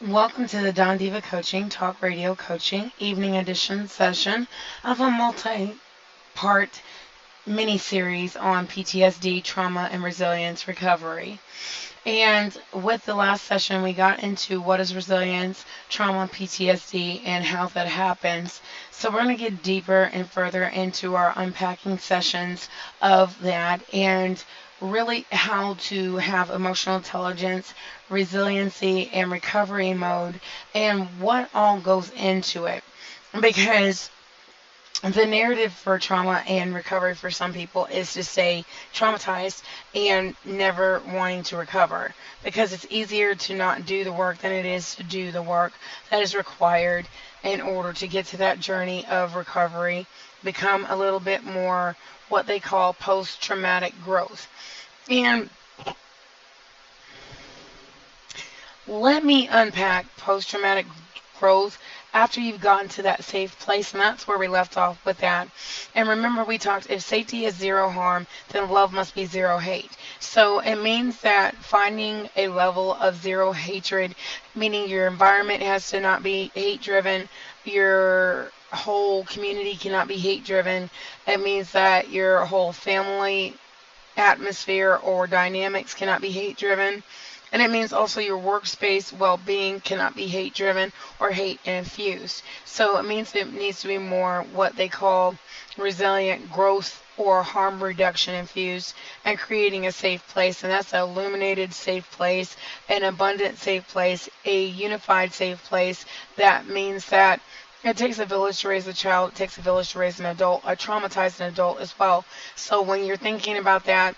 Welcome to the DonDiva Coaching Talk Radio Coaching Evening Edition session of a multi-part mini-series on PTSD, trauma, and resilience recovery. And with the last session, we got into what is resilience, trauma, PTSD, and how that happens. So we're going to get deeper and further into our unpacking sessions of that and really how to have emotional intelligence, resiliency, and recovery mode, and what all goes into it. Because the narrative for trauma and recovery for some people is to stay traumatized and never wanting to recover, because it's easier to not do the work than it is to do the work that is required in order to get to that journey of recovery, become a little bit more what they call post-traumatic growth. And let me unpack post-traumatic growth after you've gotten to that safe place, and that's where we left off with that. And remember, we talked, if safety is zero harm, then love must be zero hate. So it means that finding a level of zero hatred, meaning your environment has to not be hate-driven, your whole community cannot be hate-driven. It means that your whole family atmosphere or dynamics cannot be hate-driven. And it means also your workspace well-being cannot be hate-driven or hate-infused. So it means it needs to be more what they call resilient growth or harm reduction infused, and creating a safe place. And that's an illuminated safe place, an abundant safe place, a unified safe place. That means that it takes a village to raise a child. It takes a village to raise an adult, a traumatized adult as well. So when you're thinking about that,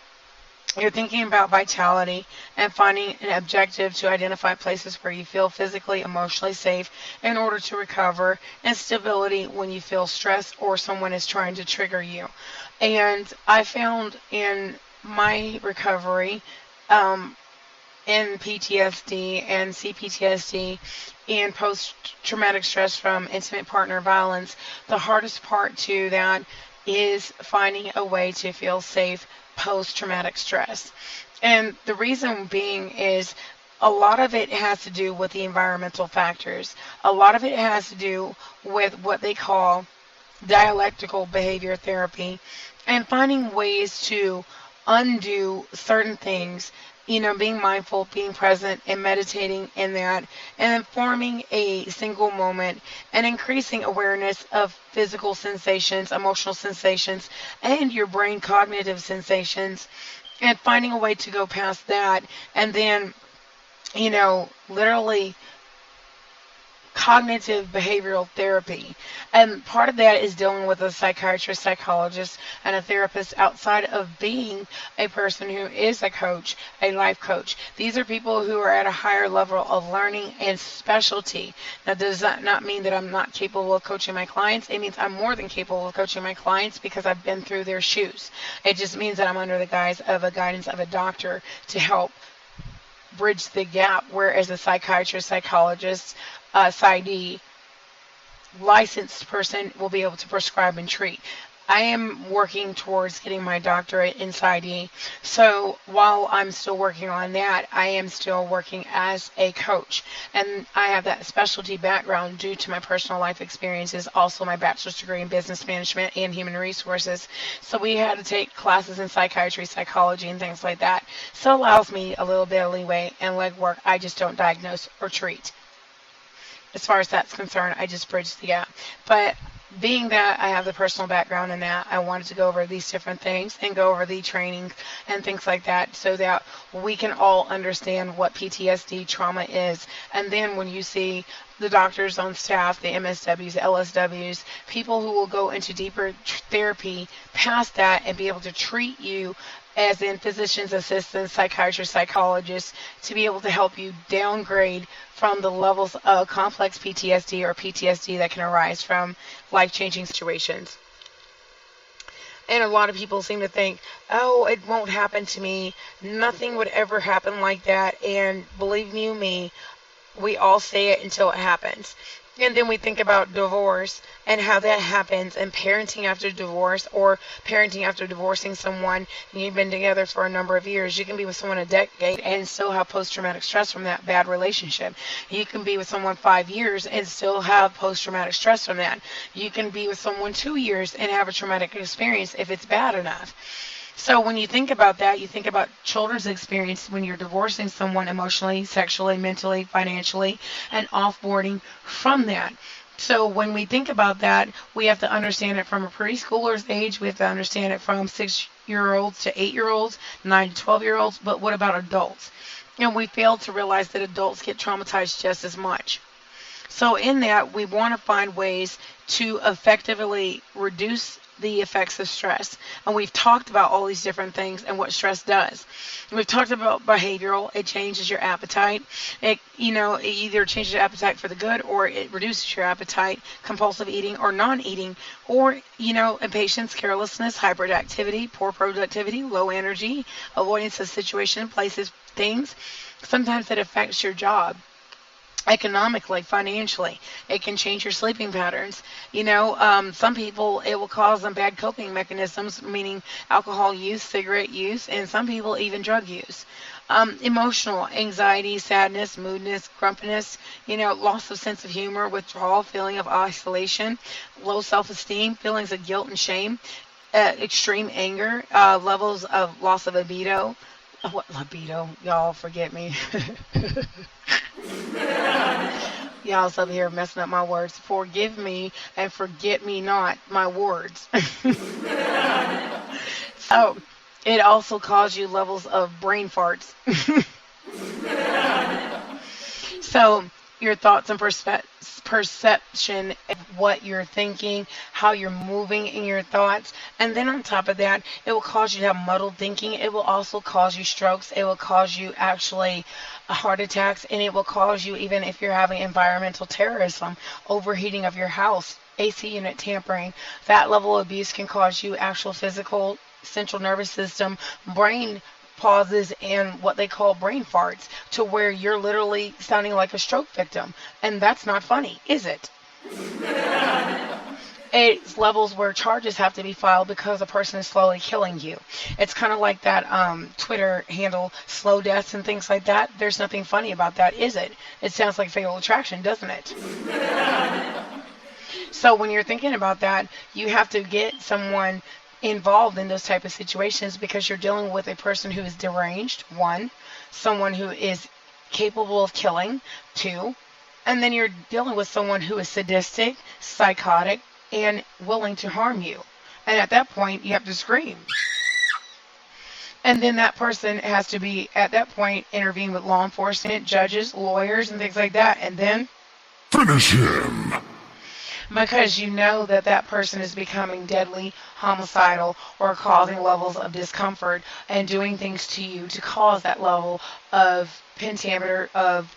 you're thinking about vitality and finding an objective to identify places where you feel physically, emotionally safe in order to recover, and stability when you feel stressed or someone is trying to trigger you. And I found in my recovery, in PTSD and CPTSD and post-traumatic stress from intimate partner violence, the hardest part to that is finding a way to feel safe post-traumatic stress. And the reason being is a lot of it has to do with the environmental factors. A lot of it has to do with what they call dialectical behavior therapy and finding ways to undo certain things, being mindful, being present, and meditating in that, and then forming a single moment and increasing awareness of physical sensations, emotional sensations, and your brain cognitive sensations, and finding a way to go past that, and then, literally cognitive behavioral therapy. And part of that is dealing with a psychiatrist, psychologist, and a therapist outside of being a person who is a coach, a life coach. These are people who are at a higher level of learning and specialty. Now, does that not mean that I'm not capable of coaching my clients? It means I'm more than capable of coaching my clients because I've been through their shoes. It just means that I'm under the guise of a guidance of a doctor to help bridge the gap, whereas a psychiatrist, psychologist, PsyD licensed person will be able to prescribe and treat. I am working towards getting my doctorate in PsyD, so while I'm still working on that, I am still working as a coach, and I have that specialty background due to my personal life experiences, also my bachelor's degree in business management and human resources. So we had to take classes in psychiatry, psychology, and things like that. So it allows me a little bit of leeway and legwork. I just don't diagnose or treat. As far as that's concerned, I just bridge the gap. But being that I have the personal background in that, I wanted to go over these different things and go over the training and things like that so that we can all understand what PTSD trauma is. And then when you see the doctors on staff, the MSWs, LSWs, people who will go into deeper therapy past that and be able to treat you as in physician's assistants, psychiatrists, psychologists, to be able to help you downgrade from the levels of complex PTSD or PTSD that can arise from life-changing situations. And a lot of people seem to think, oh, it won't happen to me. Nothing would ever happen like that. And believe you me, we all say it until it happens. And then we think about divorce and how that happens, and parenting after divorce, or parenting after divorcing someone and you've been together for a number of years. You can be with someone a decade and still have post-traumatic stress from that bad relationship. You can be with someone 5 years and still have post-traumatic stress from that. You can be with someone 2 years and have a traumatic experience if it's bad enough. So when you think about that, you think about children's experience when you're divorcing someone emotionally, sexually, mentally, financially, and offboarding from that. So when we think about that, we have to understand it from a preschooler's age. We have to understand it from 6-year-olds to 8-year-olds, 9 to 12-year-olds. But what about adults? And we fail to realize that adults get traumatized just as much. So in that, we want to find ways to effectively reduce the effects of stress. And we've talked about all these different things and what stress does. We've talked about behavioral. It changes your appetite. It either changes your appetite for the good, or it reduces your appetite, compulsive eating or non-eating, or, impatience, carelessness, hyperactivity, poor productivity, low energy, avoidance of situation, places, things. Sometimes it affects your job. Economically, financially, it can change your sleeping patterns. Some people, it will cause them bad coping mechanisms, meaning alcohol use, cigarette use, and some people even drug use. Emotional, anxiety, sadness, moodiness, grumpiness, loss of sense of humor, withdrawal, feeling of isolation, low self-esteem, feelings of guilt and shame, extreme anger, levels of loss of libido. What libido? Y'all forget me. Y'all's up here messing up my words. Forgive me and forget me not my words. So it also causes you levels of brain farts. So your thoughts and perception of what you're thinking, how you're moving in your thoughts. And then on top of that, it will cause you to have muddled thinking. It will also cause you strokes. It will cause you actually heart attacks. And it will cause you, even if you're having environmental terrorism, overheating of your house, AC unit tampering. That level of abuse can cause you actual physical, central nervous system, brain pauses, and what they call brain farts, to where you're literally sounding like a stroke victim. And that's not funny, is it? It's levels where charges have to be filed because a person is slowly killing you. It's kind of like that Twitter handle, slow deaths and things like that. There's nothing funny about that, is it? It sounds like Fatal Attraction, doesn't it? So when you're thinking about that, you have to get someone involved in those type of situations, because you're dealing with a person who is deranged, 1, someone who is capable of killing, 2, and then you're dealing with someone who is sadistic, psychotic, and willing to harm you. And at that point, you have to scream. And then that person has to be, at that point, intervene with law enforcement, judges, lawyers, and things like that. And then finish him. Because you know that that person is becoming deadly, homicidal, or causing levels of discomfort and doing things to you to cause that level of pentameter of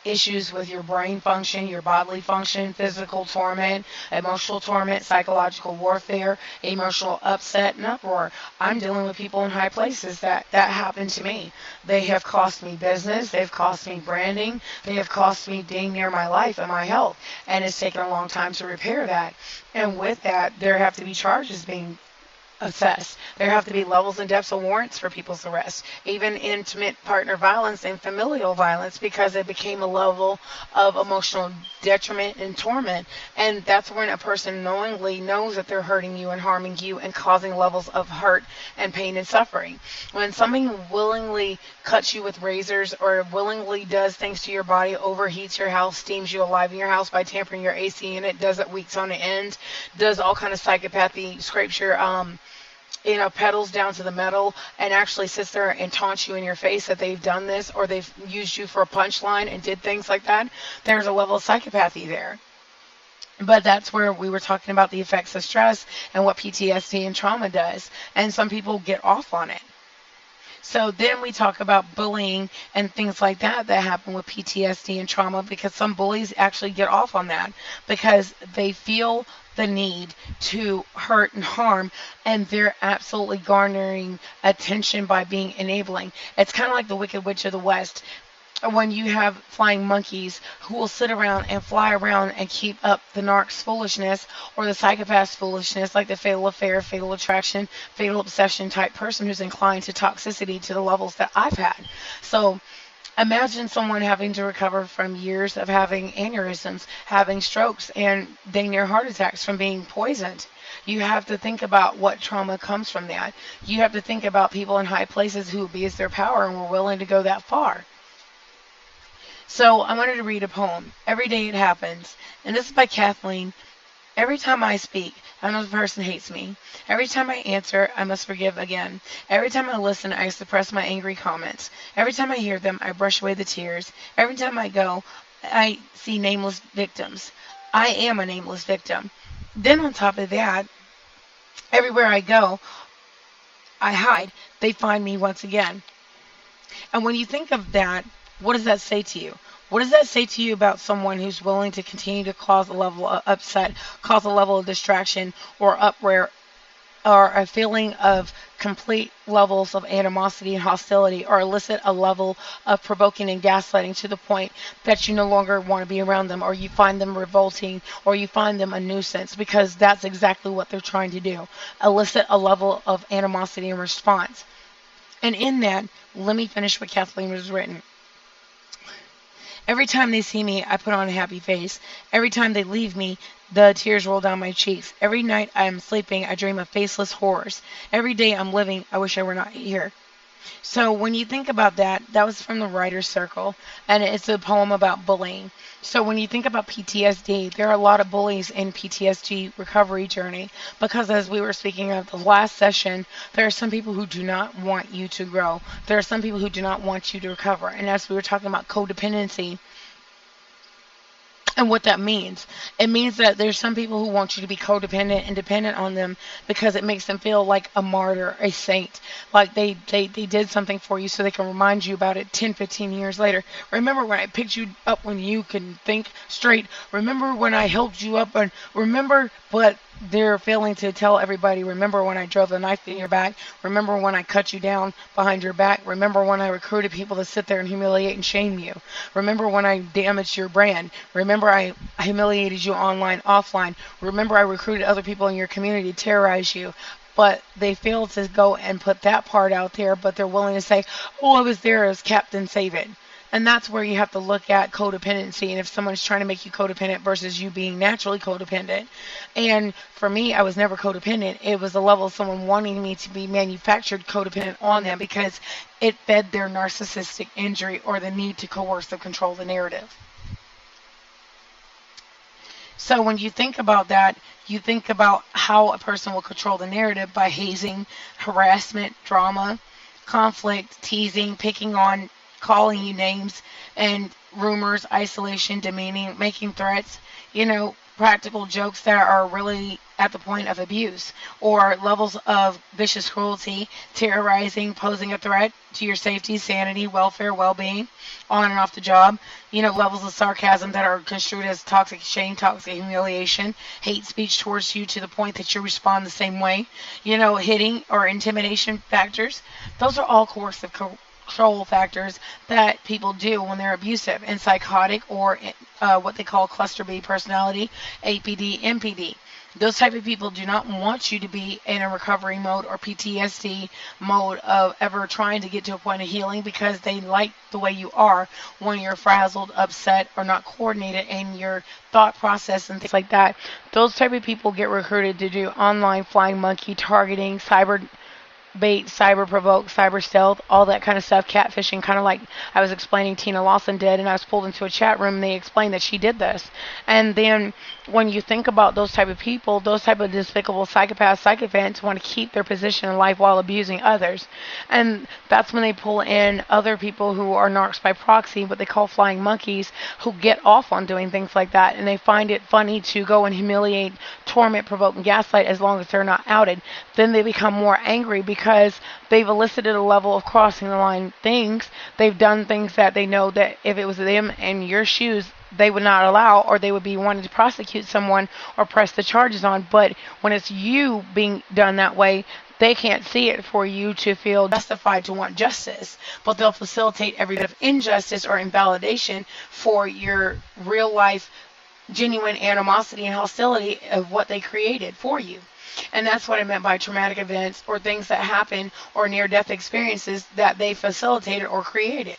issues with your brain function, your bodily function, physical torment, emotional torment, psychological warfare, emotional upset and uproar. I'm dealing with people in high places that happened to me. They have cost me business, they've cost me branding, they have cost me dang near my life and my health, and it's taken a long time to repair that. And with that, there have to be charges being assessed. There have to be levels and depths of warrants for people's arrest, even intimate partner violence and familial violence, because it became a level of emotional detriment and torment. And that's when a person knowingly knows that they're hurting you and harming you and causing levels of hurt and pain and suffering. When somebody willingly cuts you with razors, or willingly does things to your body, overheats your house, steams you alive in your house by tampering your AC unit, does it weeks on end, does all kind of psychopathy, scrapes your pedals down to the metal, and actually sits there and taunts you in your face that they've done this, or they've used you for a punchline and did things like that, there's a level of psychopathy there. But that's where we were talking about the effects of stress and what PTSD and trauma does. And some people get off on it. So then we talk about bullying and things like that happen with PTSD and trauma, because some bullies actually get off on that because they feel the need to hurt and harm, and they're absolutely garnering attention by being enabling. It's kind of like the Wicked Witch of the West. when you have flying monkeys who will sit around and fly around and keep up the narc's foolishness or the psychopath's foolishness, like the fatal affair, fatal attraction, fatal obsession type person who's inclined to toxicity to the levels that I've had. So imagine someone having to recover from years of having aneurysms, having strokes, and dang near heart attacks from being poisoned. You have to think about what trauma comes from that. You have to think about people in high places who abuse their power and were willing to go that far. So I wanted to read a poem. Every day it happens. And this is by Kathleen. Every time I speak, another person hates me. Every time I answer, I must forgive again. Every time I listen, I suppress my angry comments. Every time I hear them, I brush away the tears. Every time I go, I see nameless victims. I am a nameless victim. Then on top of that, everywhere I go, I hide. They find me once again. And when you think of that, what does that say to you? What does that say to you about someone who's willing to continue to cause a level of upset, cause a level of distraction or uproar, or a feeling of complete levels of animosity and hostility, or elicit a level of provoking and gaslighting to the point that you no longer want to be around them, or you find them revolting, or you find them a nuisance, because that's exactly what they're trying to do, elicit a level of animosity and response. And in that, let me finish what Kathleen was written. Every time they see me, I put on a happy face. Every time they leave me, the tears roll down my cheeks. Every night I am sleeping, I dream of faceless horrors. Every day I'm living, I wish I were not here. So when you think about that, that was from the Writer's Circle, and it's a poem about bullying. So when you think about PTSD, there are a lot of bullies in PTSD recovery journey, because as we were speaking of the last session, there are some people who do not want you to grow. There are some people who do not want you to recover. And as we were talking about codependency, and what that means. It means that there's some people who want you to be codependent and dependent on them because it makes them feel like a martyr, a saint, like they did something for you so they can remind you about it 10, 15 years later. Remember when I picked you up when you can think straight? Remember when I helped you up? And remember, but they're failing to tell everybody, remember when I drove the knife in your back? Remember when I cut you down behind your back? Remember when I recruited people to sit there and humiliate and shame you? Remember when I damaged your brand? Remember I humiliated you online, offline? Remember I recruited other people in your community to terrorize you? But they fail to go and put that part out there, but they're willing to say, oh, I was there as Captain Save It. And that's where you have to look at codependency, and if someone's trying to make you codependent versus you being naturally codependent. And for me, I was never codependent. It was a level of someone wanting me to be manufactured codependent on them because it fed their narcissistic injury or the need to coerce or control the narrative. So when you think about that, you think about how a person will control the narrative by hazing, harassment, drama, conflict, teasing, picking on, calling you names, and rumors, isolation, demeaning, making threats, practical jokes that are really at the point of abuse, or levels of vicious cruelty, terrorizing, posing a threat to your safety, sanity, welfare, well-being, on and off the job, levels of sarcasm that are construed as toxic shame, toxic humiliation, hate speech towards you to the point that you respond the same way, hitting or intimidation factors. Those are all coercive control factors that people do when they're abusive and psychotic, or what they call cluster B personality, APD, MPD. Those type of people do not want you to be in a recovery mode or PTSD mode of ever trying to get to a point of healing, because they like the way you are when you're frazzled, upset, or not coordinated in your thought process and things like that. Those type of people get recruited to do online flying monkey targeting, cyber bait, cyber provoke, cyber stealth, all that kind of stuff, catfishing, kind of like I was explaining Tina Lawson did, and I was pulled into a chat room and they explained that she did this. And then when you think about those type of people, those type of despicable psychopaths, psychophants want to keep their position in life while abusing others. And that's when they pull in other people who are narcs by proxy, what they call flying monkeys, who get off on doing things like that, and they find it funny to go and humiliate, torment, provoke, and gaslight as long as they're not outed. Then they become more angry because they've elicited a level of crossing the line things. They've done things that they know that if it was them in your shoes, they would not allow, or they would be wanting to prosecute someone or press the charges on. But when it's you being done that way, They can't see it for you to feel justified to want justice, but they'll facilitate every bit of injustice or invalidation for your real life genuine animosity and hostility of what they created for you. And that's what I meant by traumatic events or things that happen or near death experiences that they facilitated or created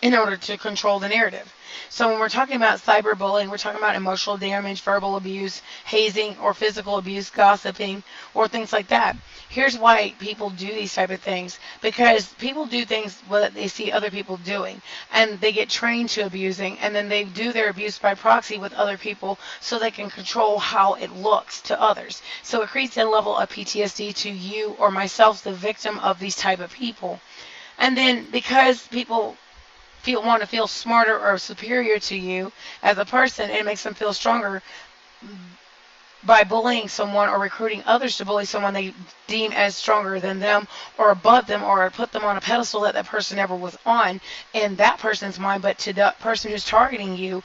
in order to control the narrative. So when we're talking about cyberbullying, we're talking about emotional damage, verbal abuse, hazing, or physical abuse, gossiping, or things like that. Here's why people do these type of things. Because people do things that they see other people doing, and they get trained to abusing, and then they do their abuse by proxy with other people so they can control how it looks to others. So it creates a level of PTSD to you or myself, the victim of these type of people. And then because people want to feel smarter or superior to you as a person, it makes them feel stronger by bullying someone or recruiting others to bully someone they deem as stronger than them or above them, or put them on a pedestal that person never was on in that person's mind. But to the person who's targeting you,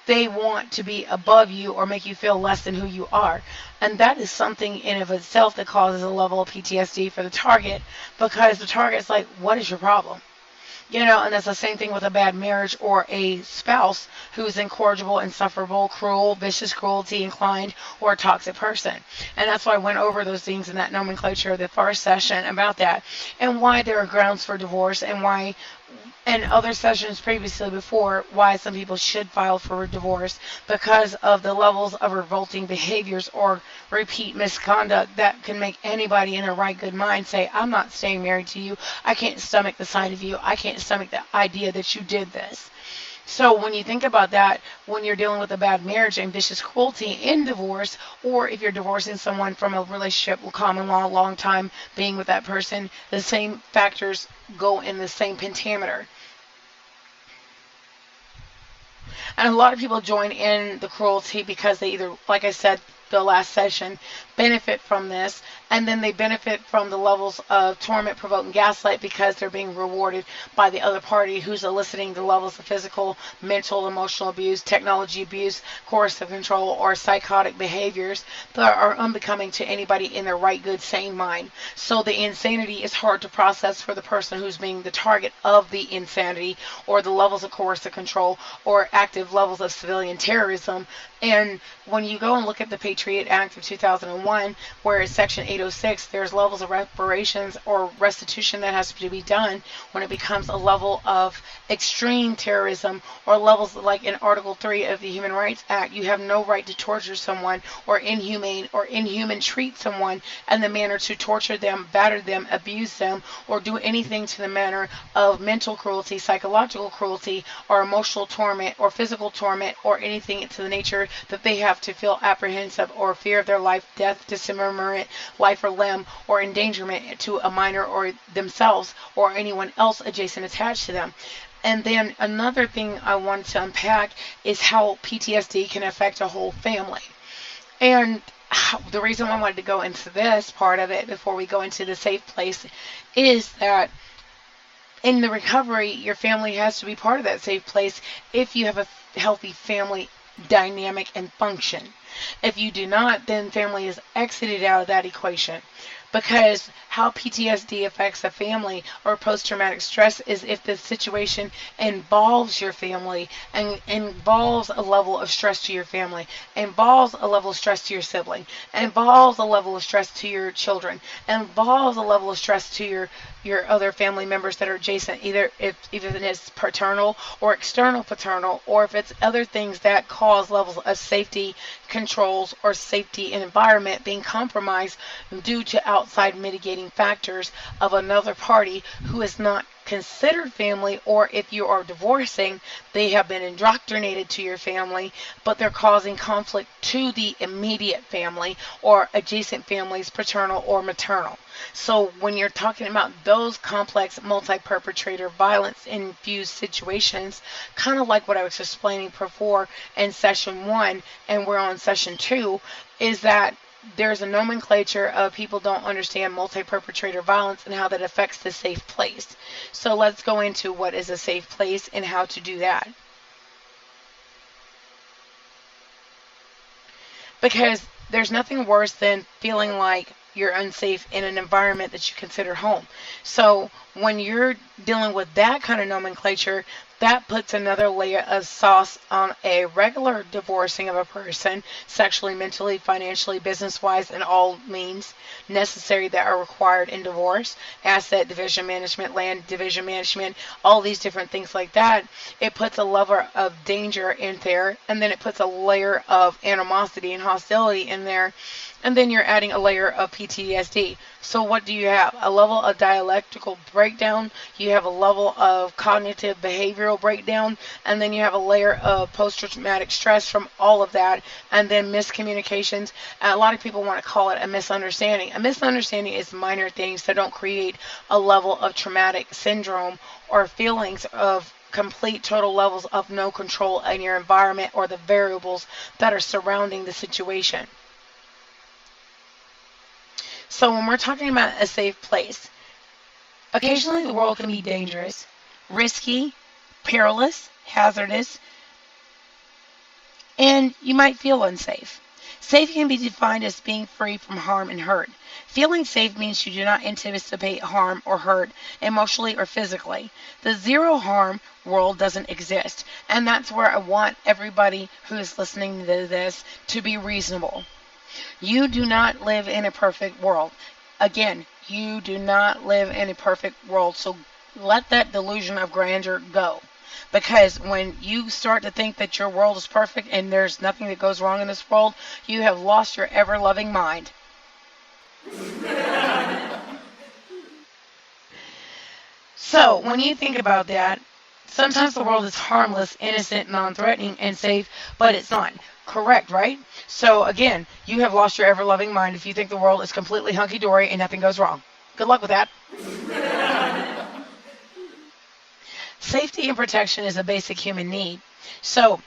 they want to be above you or make you feel less than who you are. And that is something in of itself that causes a level of PTSD for the target, because the target's like, what is your problem? And that's the same thing with a bad marriage or a spouse who's incorrigible, insufferable, cruel, vicious, cruelty inclined, or a toxic person. And that's why I went over those things in that nomenclature of the first session about that, and why there are grounds for divorce, and why, and other sessions previously before, why some people should file for divorce, because of the levels of revolting behaviors or repeat misconduct that can make anybody in a right good mind say, I'm not staying married to you. I can't stomach the sight of you. I can't stomach the idea that you did this. So when you think about that, when you're dealing with a bad marriage and vicious cruelty in divorce, or if you're divorcing someone from a relationship with common law, long time being with that person, the same factors go in the same pentameter. And a lot of people join in the cruelty because they either, like I said, the last session, benefit from this, and then they benefit from the levels of torment, provoke, and gaslight because they're being rewarded by the other party who's eliciting the levels of physical, mental, emotional abuse, technology abuse, coercive control, or psychotic behaviors that are unbecoming to anybody in their right, good, sane mind. So the insanity is hard to process for the person who's being the target of the insanity, or the levels of coercive control, or active levels of civilian terrorism. And when you go and look at the Patriot Act of 2001, where it's Section 806, there's levels of reparations or restitution that has to be done when it becomes a level of extreme terrorism, or levels like in Article 3 of the Human Rights Act, you have no right to torture someone or inhuman treat someone in the manner to torture them, batter them, abuse them, or do anything to the manner of mental cruelty, psychological cruelty, or emotional torment, or physical torment, or anything to the nature that they have to feel apprehensive or fear of their life, death, dismemberment, life or limb, or endangerment to a minor or themselves or anyone else adjacent attached to them. And then another thing I wanted to unpack is how PTSD can affect a whole family. And the reason I wanted to go into this part of it before we go into the safe place is that in the recovery, your family has to be part of that safe place if you have a healthy family dynamic and function. If you do not, then family is exited out of that equation. Because how PTSD affects a family or post-traumatic stress is if the situation involves your family and involves a level of stress to your family, involves a level of stress to your sibling, involves a level of stress to your children, involves a level of stress to your other family members that are adjacent, either if it's paternal or external paternal, or if it's other things that cause levels of safety controls or safety and environment being compromised due to outside mitigating factors of another party who is not considered family, or if you are divorcing, they have been indoctrinated to your family, but they're causing conflict to the immediate family or adjacent families, paternal or maternal. So when you're talking about those complex multi-perpetrator violence-infused situations, kind of like what I was explaining before in session 1, and we're on session 2, is that there's a nomenclature of people don't understand multi-perpetrator violence and how that affects the safe place. So let's go into what is a safe place and how to do that. Because there's nothing worse than feeling like you're unsafe in an environment that you consider home. So when you're dealing with that kind of nomenclature, that puts another layer of sauce on a regular divorcing of a person, sexually, mentally, financially, business wise, and all means necessary that are required in divorce. Asset division management, land division management, all these different things like that. It puts a level of danger in there, and then it puts a layer of animosity and hostility in there, and then you're adding a layer of PTSD. So what do you have? A level of dialectical breakdown, you have a level of cognitive behavioral breakdown, and then you have a layer of post-traumatic stress from all of that, and then miscommunications. A lot of people want to call it a misunderstanding. A misunderstanding is minor things that don't create a level of traumatic syndrome or feelings of complete total levels of no control in your environment or the variables that are surrounding the situation. So when we're talking about a safe place, occasionally the world can be dangerous, risky, perilous, hazardous, and you might feel unsafe. Safe can be defined as being free from harm and hurt. Feeling safe means you do not anticipate harm or hurt emotionally or physically. The zero harm world doesn't exist, and that's where I want everybody who is listening to this to be reasonable. You do not live in a perfect world. Again, you do not live in a perfect world, so let that delusion of grandeur go. Because when you start to think that your world is perfect and there's nothing that goes wrong in this world, you have lost your ever-loving mind. So, when you think about that, sometimes the world is harmless, innocent, non-threatening, and safe, but it's not. Correct, right? So again, you have lost your ever-loving mind if you think the world is completely hunky-dory and nothing goes wrong. Good luck with that. Safety and protection is a basic human need. So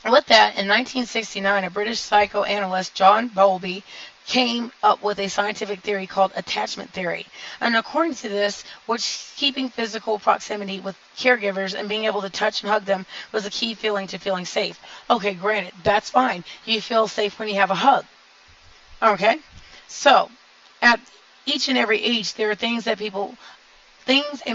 with that, in 1969, a British psychoanalyst, John Bowlby, came up with a scientific theory called attachment theory. And according to this, which keeping physical proximity with caregivers and being able to touch and hug them was a key feeling to feeling safe. Okay, granted, that's fine. You feel safe when you have a hug. Okay? So, at each and every age, there are things and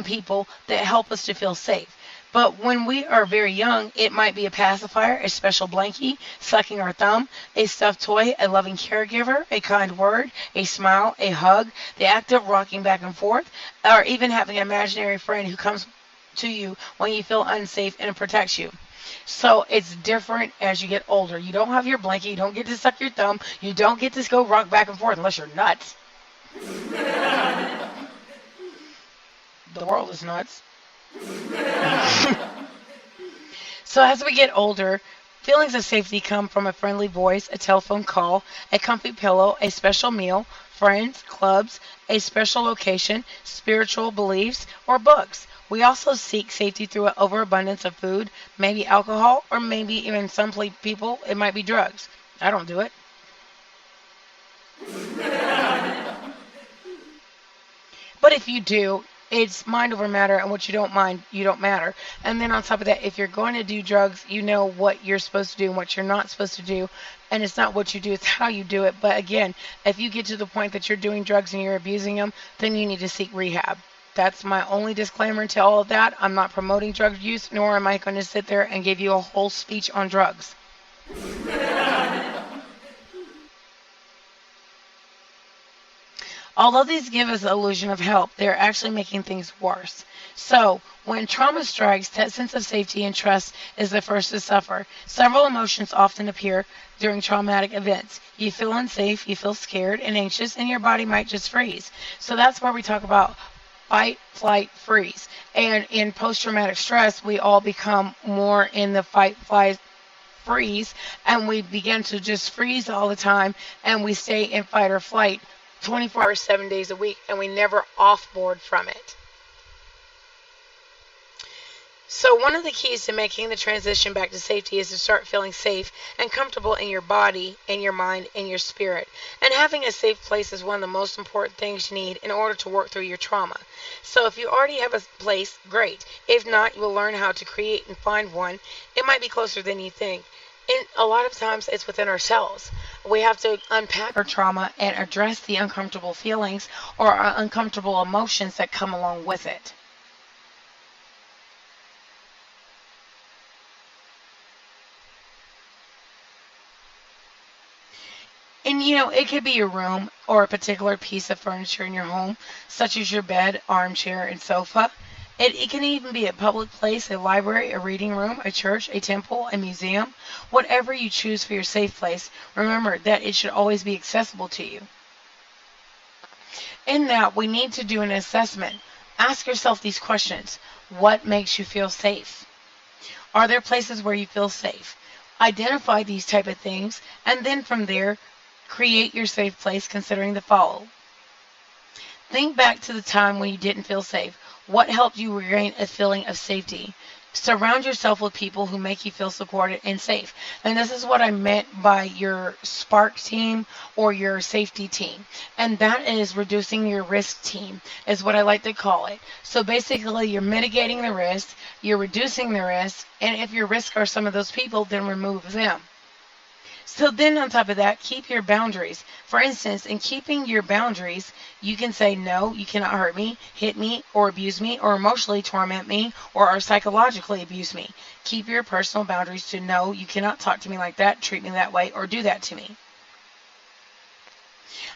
people that help us to feel safe. But when we are very young, it might be a pacifier, a special blankie, sucking our thumb, a stuffed toy, a loving caregiver, a kind word, a smile, a hug, the act of rocking back and forth, or even having an imaginary friend who comes to you when you feel unsafe and protects you. So it's different as you get older. You don't have your blankie, you don't get to suck your thumb, you don't get to go rock back and forth unless you're nuts. The world is nuts. So as we get older, feelings of safety come from a friendly voice, a telephone call, a comfy pillow, a special meal, friends, clubs, a special location, spiritual beliefs, or books. We also seek safety through an overabundance of food, maybe alcohol, or maybe even some people, it might be drugs. I don't do it. But if you do, it's mind over matter, and what you don't mind, you don't matter. And then on top of that, if you're going to do drugs, you know what you're supposed to do and what you're not supposed to do. And it's not what you do, it's how you do it. But again, if you get to the point that you're doing drugs and you're abusing them, then you need to seek rehab. That's my only disclaimer to all of that. I'm not promoting drug use, nor am I going to sit there and give you a whole speech on drugs. Although these give us an illusion of help, they're actually making things worse. So, when trauma strikes, that sense of safety and trust is the first to suffer. Several emotions often appear during traumatic events. You feel unsafe, you feel scared and anxious, and your body might just freeze. So that's where we talk about fight, flight, freeze. And in post-traumatic stress, we all become more in the fight, flight, freeze, and we begin to just freeze all the time, and we stay in fight or flight 24 hours, 7 days a week, and we never offboard from it. So one of the keys to making the transition back to safety is to start feeling safe and comfortable in your body, in your mind, in your spirit. And having a safe place is one of the most important things you need in order to work through your trauma. So if you already have a place, great. If not, you will learn how to create and find one. It might be closer than you think. And a lot of times it's within ourselves. We have to unpack our trauma and address the uncomfortable feelings or uncomfortable emotions that come along with it. And it could be your room or a particular piece of furniture in your home, such as your bed, armchair, and sofa. It can even be a public place, a library, a reading room, a church, a temple, a museum. Whatever you choose for your safe place, remember that it should always be accessible to you. In that, we need to do an assessment. Ask yourself these questions. What makes you feel safe? Are there places where you feel safe? Identify these type of things, and then from there, create your safe place considering the follow. Think back to the time when you didn't feel safe. What helped you regain a feeling of safety? Surround yourself with people who make you feel supported and safe. And this is what I meant by your spark team or your safety team. And that is reducing your risk team, is what I like to call it. So basically, you're mitigating the risk, you're reducing the risk, and if your risk are some of those people, then remove them. So then on top of that, keep your boundaries. For instance, in keeping your boundaries, you can say, no, you cannot hurt me, hit me, or abuse me, or emotionally torment me, or psychologically abuse me. Keep your personal boundaries to no, you cannot talk to me like that, treat me that way, or do that to me.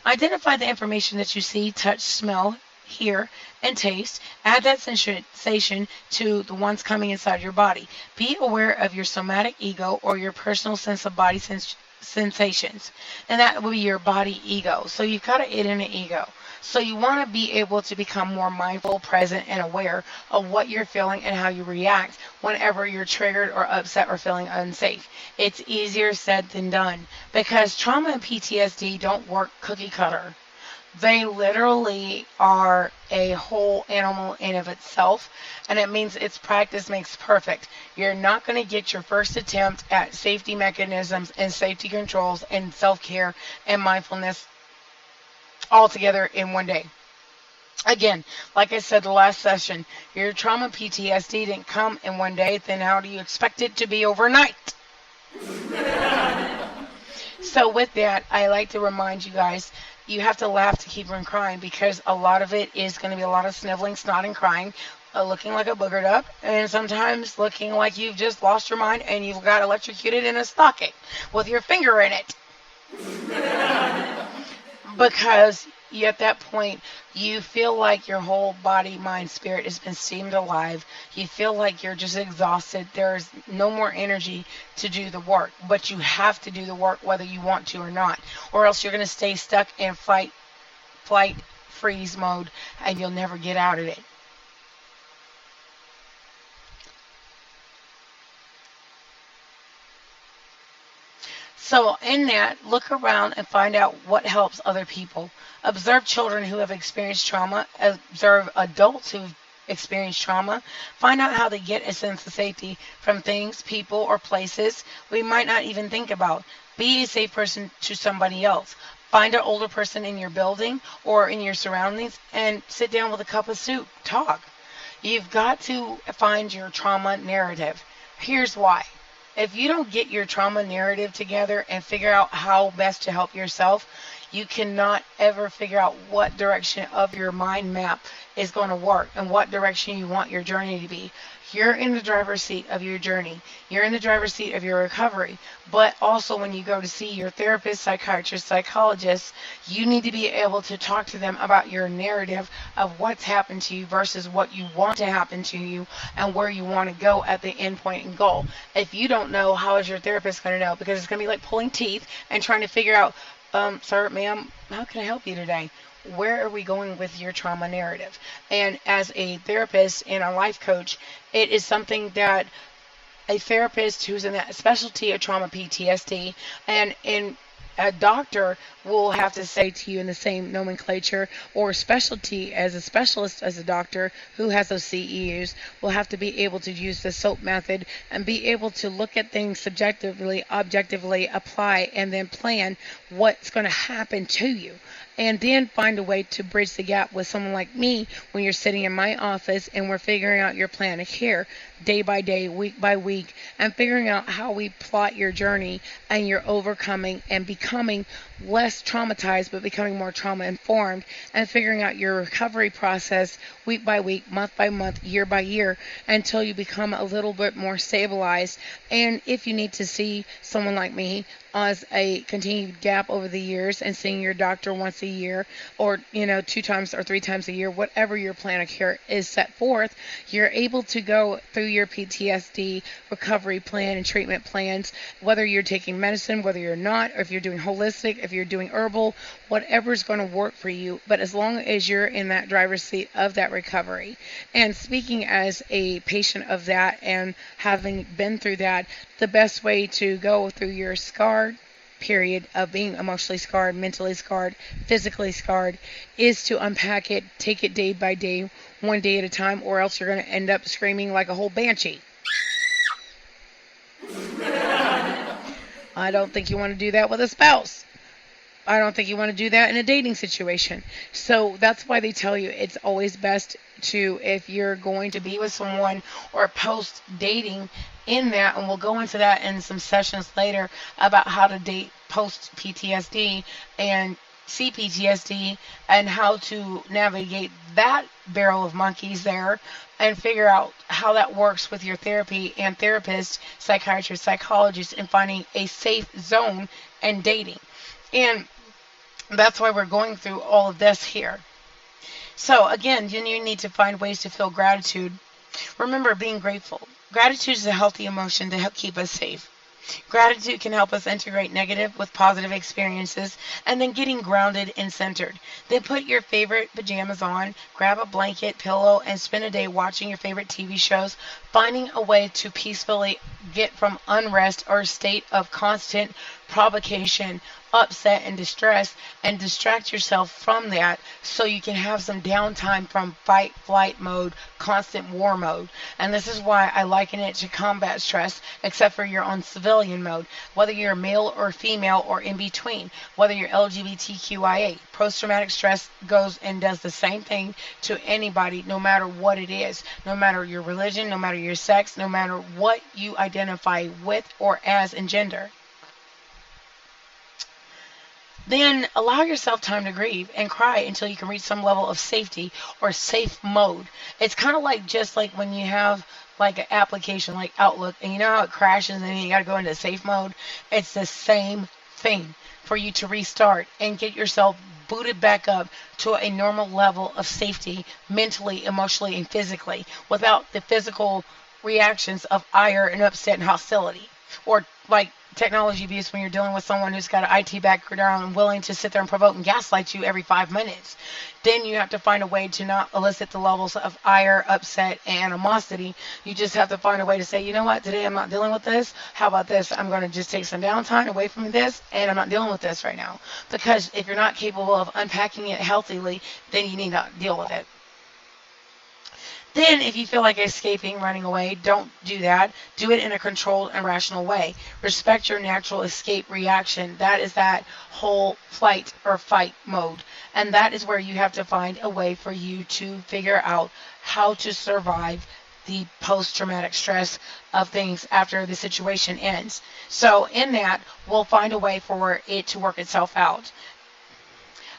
Identify the information that you see, touch, smell, hear, and taste. Add that sensation to the ones coming inside your body. Be aware of your somatic ego or your personal sense of body sensations. And that will be your body ego. So you've got to add in an ego. So you want to be able to become more mindful, present, and aware of what you're feeling and how you react whenever you're triggered or upset or feeling unsafe. It's easier said than done because trauma and PTSD don't work cookie cutter. They literally are a whole animal in of itself, and it means it's practice makes perfect. You're not going to get your first attempt at safety mechanisms and safety controls and self-care and mindfulness all together in one day. Again, like I said the last session, your trauma PTSD didn't come in one day, then how do you expect it to be overnight? So with that, I like to remind you guys, you have to laugh to keep from crying because a lot of it is going to be a lot of sniveling, snotting, crying, looking like a boogered up, and sometimes looking like you've just lost your mind and you've got electrocuted in a stocking with your finger in it. Because at that point, you feel like your whole body, mind, spirit has been steamed alive. You feel like you're just exhausted. There's no more energy to do the work. But you have to do the work whether you want to or not. Or else you're going to stay stuck in flight, freeze mode, and you'll never get out of it. So in that, look around and find out what helps other people. Observe children who have experienced trauma. Observe adults who've experienced trauma. Find out how they get a sense of safety from things, people, or places we might not even think about. Be a safe person to somebody else. Find an older person in your building or in your surroundings and sit down with a cup of soup. Talk. You've got to find your trauma narrative. Here's why. If you don't get your trauma narrative together and figure out how best to help yourself, you cannot ever figure out what direction of your mind map is going to work and what direction you want your journey to be. You're in the driver's seat of your journey. You're in the driver's seat of your recovery. But also when you go to see your therapist, psychiatrist, psychologist, you need to be able to talk to them about your narrative of what's happened to you versus what you want to happen to you and where you want to go at the end point and goal. If you don't know, how is your therapist going to know? Because it's going to be like pulling teeth and trying to figure out, sir, ma'am, how can I help you today? Where are we going with your trauma narrative? And as a therapist and a life coach, it is something that a therapist who's in that specialty of trauma PTSD and in a doctor will have to say to you in the same nomenclature, or specialty as a specialist as a doctor who has those CEUs will have to be able to use the SOAP method and be able to look at things subjectively, objectively, apply, and then plan what's going to happen to you. and then find a way to bridge the gap with someone like me when you're sitting in my office and we're figuring out your plan of care day by day, week by week, and figuring out how we plot your journey and you're overcoming and becoming less traumatized but becoming more trauma informed, and figuring out your recovery process week by week, month by month, year by year, until you become a little bit more stabilized. And if you need to see someone like me as a continued gap over the years and seeing your doctor once a year, or 2 times or 3 times a year, whatever your plan of care is set forth, you're able to go through your PTSD recovery plan and treatment plans, whether you're taking medicine, whether you're not, or if you're doing holistic, if you're doing herbal, whatever's going to work for you, but as long as you're in that driver's seat of that recovery. And speaking as a patient of that and having been through that, the best way to go through your scarred period of being emotionally scarred, mentally scarred, physically scarred, is to unpack it, take it day by day, one day at a time, or else you're going to end up screaming like a whole banshee. I don't think you want to do that with a spouse. I don't think you want to do that in a dating situation. So that's why they tell you it's always best to, if you're going to be with someone or post dating in that, and we'll go into that in some sessions later about how to date post PTSD and CPTSD and how to navigate that barrel of monkeys there and figure out how that works with your therapy and therapist, psychiatrist, psychologist, and finding a safe zone and dating. And that's why we're going through all of this here. So again, you need to find ways to feel gratitude. Remember, being grateful. Gratitude is a healthy emotion to help keep us safe. Gratitude can help us integrate negative with positive experiences, and then getting grounded and centered. Then put your favorite pajamas on, grab a blanket, pillow, and spend a day watching your favorite TV shows, finding a way to peacefully get from unrest or a state of constant provocation, upset, and distress, and distract yourself from that so you can have some downtime from fight, flight mode, constant war mode. And this is why I liken it to combat stress, except for you're on civilian mode, whether you're male or female or in between, whether you're LGBTQIA. Post-traumatic stress goes and does the same thing to anybody, no matter what it is, no matter your religion, no matter your sex, no matter what you identify with or as in gender. Then allow yourself time to grieve and cry until you can reach some level of safety or safe mode. It's kind of like just like when you have like an application like Outlook and you know how it crashes and then you got to go into safe mode. It's the same thing for you to restart and get yourself booted back up to a normal level of safety mentally, emotionally, and physically without the physical reactions of ire and upset and hostility, or like technology abuse when you're dealing with someone who's got an IT background and willing to sit there and provoke and gaslight you every 5 minutes. Then you have to find a way to not elicit the levels of ire, upset, and animosity. You just have to find a way to say, you know what, today I'm not dealing with this. How about this? I'm going to just take some downtime away from this, and I'm not dealing with this right now. Because if you're not capable of unpacking it healthily, then you need not deal with it. Then, if you feel like escaping, running away, don't do that. Do it in a controlled and rational way. Respect your natural escape reaction. That is that whole flight or fight mode. And that is where you have to find a way for you to figure out how to survive the post-traumatic stress of things after the situation ends. So in that, we'll find a way for it to work itself out.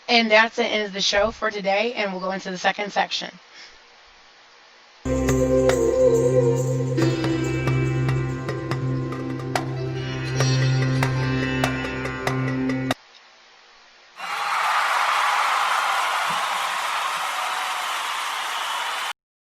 And that's the end of the show for today, and we'll go into the second section.